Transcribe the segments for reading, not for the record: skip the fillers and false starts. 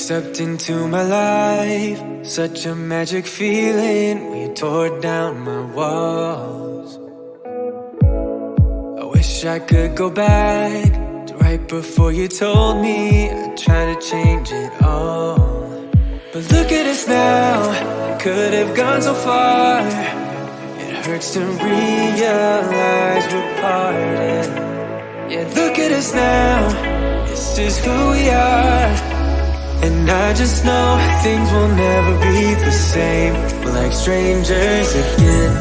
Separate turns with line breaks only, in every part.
stepped into my life. Such a magic feeling when you tore down my walls. I wish I could go back to right before you told me I'd try to change it all. But look at us now, I could have gone so far. It hurts to realize we're parted. Yeah, look at us now, this is who we are. And I just know things will never be the same. We're like strangers again.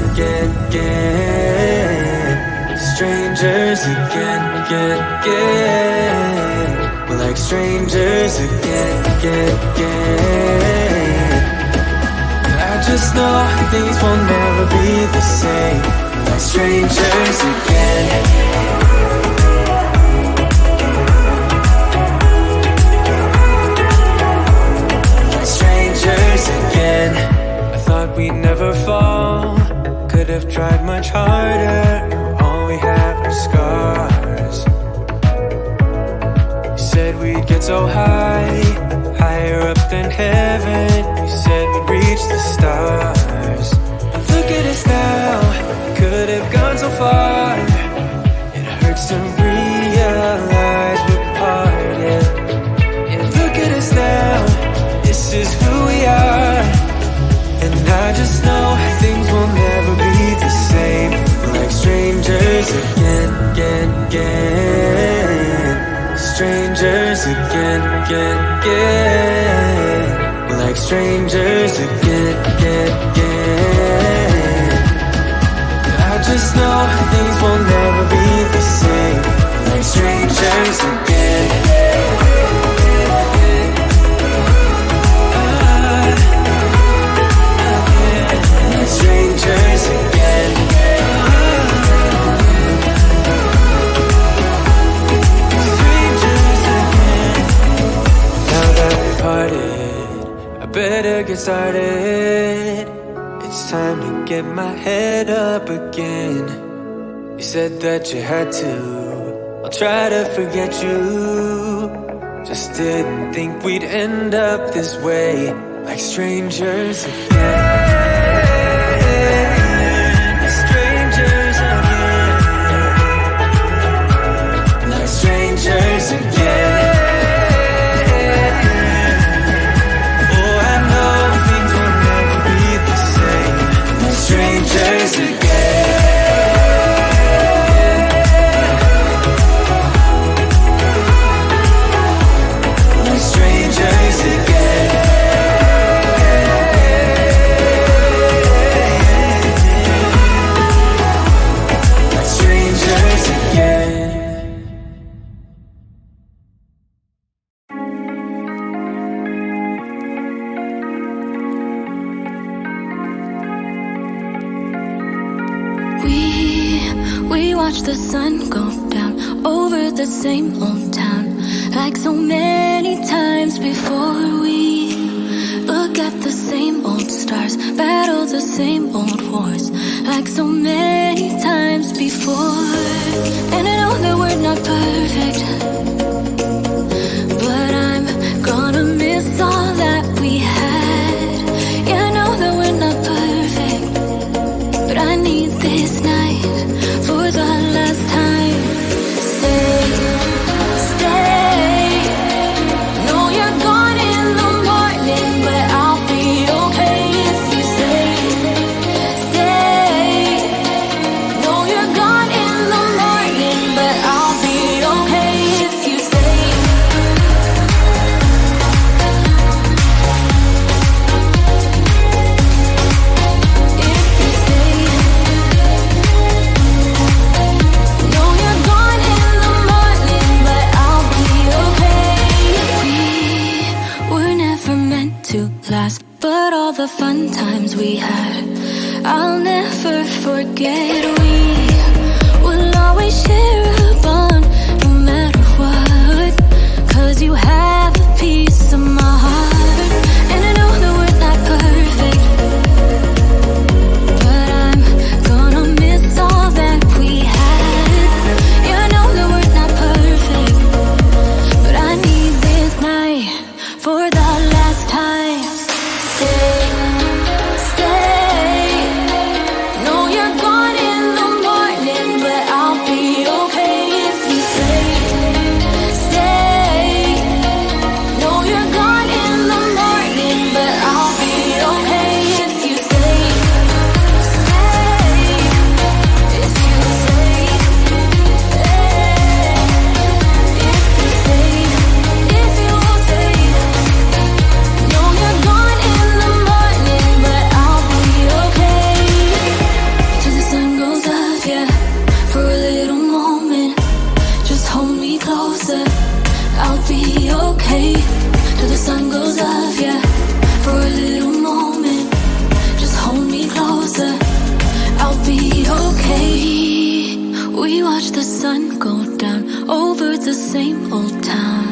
Strangers again. We're like strangers again. I just know things will never be the same. We're like strangers again. Again, I thought we'd never fall. Could have tried much harder. Now all we have are scars. You said we'd get so high, higher up than heaven. You said we'd reach the stars. But look at us now, could have gone so far. It hurts to realize we're parted. Yeah, look at us now, this is who we are. And I just know things will never be the same. We're like strangers again. Strangers again. We're like strangers again. I just know things will never be the same. We're like strangers again. Strangers again. Strangers again. Now that we parted, I better get started. It's time to get my head up again. You said that you had to, I'll try to forget you. Just didn't think we'd end up this way. Like strangers again. Strangers again. Oh, I know things will never be the same. Strangers again. Strangers again. Strangers again.
We watch the sun go down over the same old town, like so many times before. We look at the same old stars, battle the same old wars, like so many times before. And I know that we're not perfect, but I'm gonna miss all that we had. Yeah, I know that we're not perfect, but I need this night for the last time. Stay, stay. Know you're gone in the morning, but I'll be okay if you stay. Stay. Know you're gone in the morning, but I'll be okay if you stay. If you stay. Know you're gone in the morning, but I'll be okay. We were never meant to last, but all the fun times we had, I'll never forget. We will always share a bond, no matter what, 'cause you have a piece of my heart. And I know that we're not perfect, but I'm gonna miss all that we had. Yeah, I know that we're not perfect, but I need this night for the closer. I'll be okay till the sun goes up, yeah. For a little moment, just hold me closer. I'll be okay. We watch the sun go down over the same old town.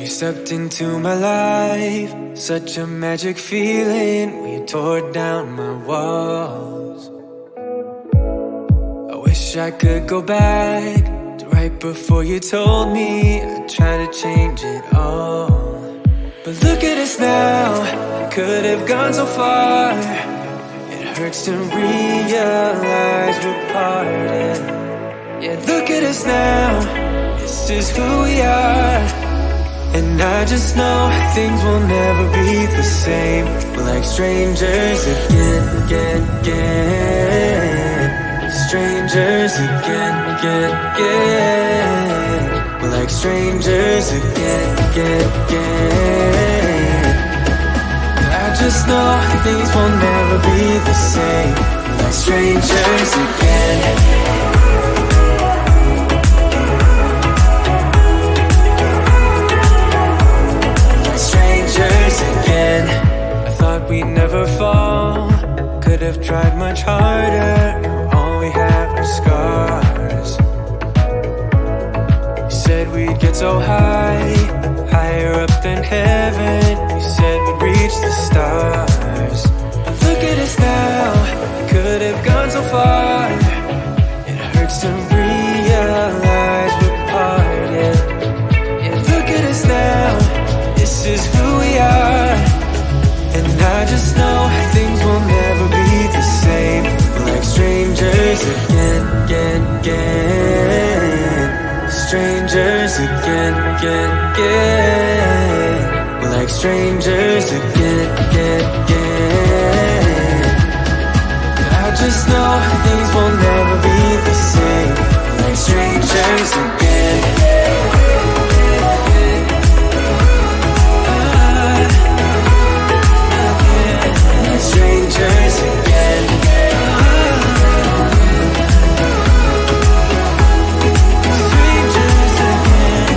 stepped into my life, such a magic feeling when you tore down my walls. I wish I could go back to right before you told me I'd try to change it all. But look at us now, we could have gone so far. It hurts to realize we're parted. Yeah, look at us now, this is who we are. And I just know things will never be the same. We're like strangers again. Strangers again. We're like strangers again. I just know things will never be the same. We're like strangers again. Again. I thought we'd never fall. Could have tried much harder. Now all we have are scars. You said we'd get so high, higher up than heaven. You said we'd reach the stars. But look at us now, could have gone so far. It hurts to realize we're parted. Yeah, look at us now, this is who we are. And I just know things will never be the same. We're like strangers again. Strangers again. We're like strangers again. I just know things will never be the same. We're like strangers again. Strangers again. Strangers again.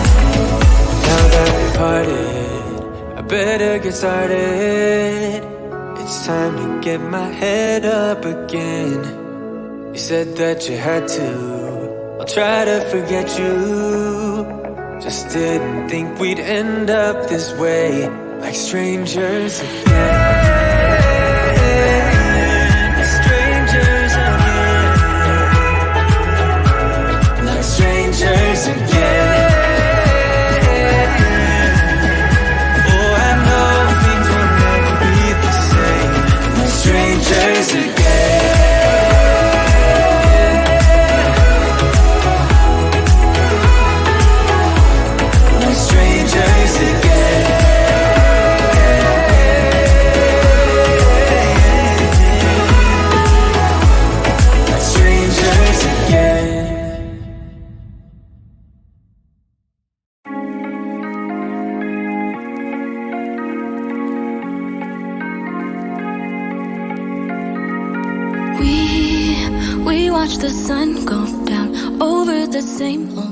Now that we're parted, I better get started. It's time to get my head up again. You said that you had to, I'll try to forget you. Just didn't think we'd end up this way, like strangers again. Strangers again. Oh, I know things will never be the same. We're strangers again. We're strangers again. We're strangers again.
We watch the sun go down over the same old